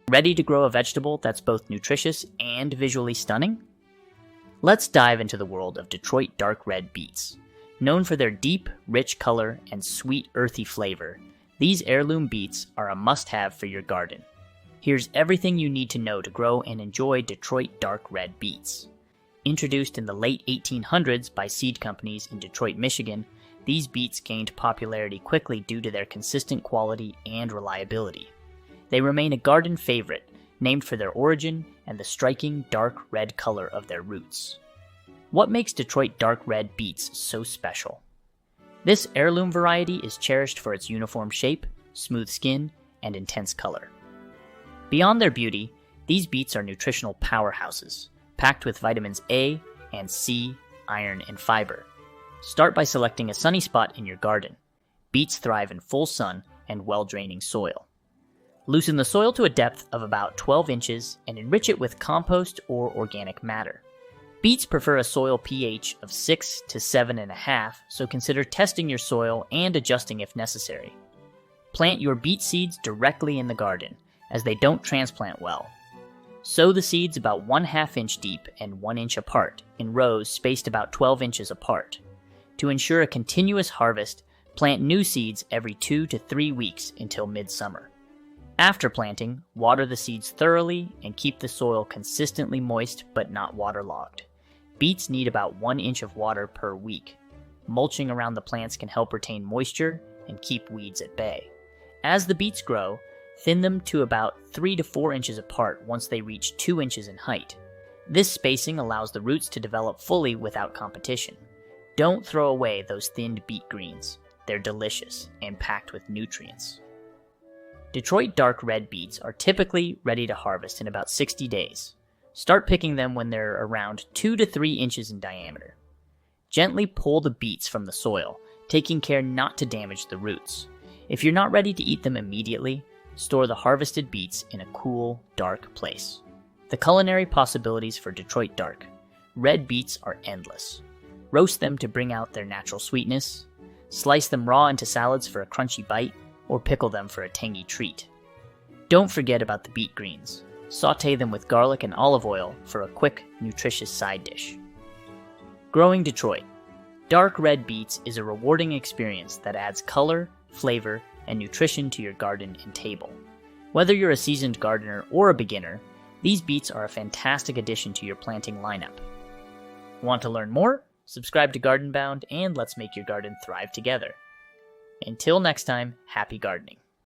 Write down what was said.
Ready to grow a vegetable that's both nutritious and visually stunning? Let's dive into the world of Detroit dark red beets. Known for their deep, rich color and sweet, earthy flavor, these heirloom beets are a must-have for your garden. Here's everything you need to know to grow and enjoy Detroit dark red beets. Introduced in the late 1800s by seed companies in Detroit, Michigan, these beets gained popularity quickly due to their consistent quality and reliability. They remain a garden favorite, named for their origin and the striking dark red color of their roots. What makes Detroit dark red beets so special? This heirloom variety is cherished for its uniform shape, smooth skin, and intense color. Beyond their beauty, these beets are nutritional powerhouses, packed with vitamins A and C, iron, and fiber. Start by selecting a sunny spot in your garden. Beets thrive in full sun and well-draining soil. Loosen the soil to a depth of about 12 inches and enrich it with compost or organic matter. Beets prefer a soil pH of 6 to 7.5, so consider testing your soil and adjusting if necessary. Plant your beet seeds directly in the garden, as they don't transplant well. Sow the seeds about 1/2 inch deep and 1 inch apart, in rows spaced about 12 inches apart. To ensure a continuous harvest, plant new seeds every 2 to 3 weeks until midsummer. After planting, water the seeds thoroughly and keep the soil consistently moist but not waterlogged. Beets need about 1 inch of water per week. Mulching around the plants can help retain moisture and keep weeds at bay. As the beets grow, thin them to about 3 to 4 inches apart once they reach 2 inches in height. This spacing allows the roots to develop fully without competition. Don't throw away those thinned beet greens. They're delicious and packed with nutrients. Detroit dark red beets are typically ready to harvest in about 60 days. Start picking them when they're around 2 to 3 inches in diameter. Gently pull the beets from the soil, taking care not to damage the roots. If you're not ready to eat them immediately, store the harvested beets in a cool, dark place. The culinary possibilities for Detroit dark red beets are endless. Roast them to bring out their natural sweetness, slice them raw into salads for a crunchy bite, or pickle them for a tangy treat. Don't forget about the beet greens. Sauté them with garlic and olive oil for a quick, nutritious side dish. Growing Detroit dark red beets is a rewarding experience that adds color, flavor, and nutrition to your garden and table. Whether you're a seasoned gardener or a beginner, these beets are a fantastic addition to your planting lineup. Want to learn more? Subscribe to Garden Bound and let's make your garden thrive together. Until next time, happy gardening.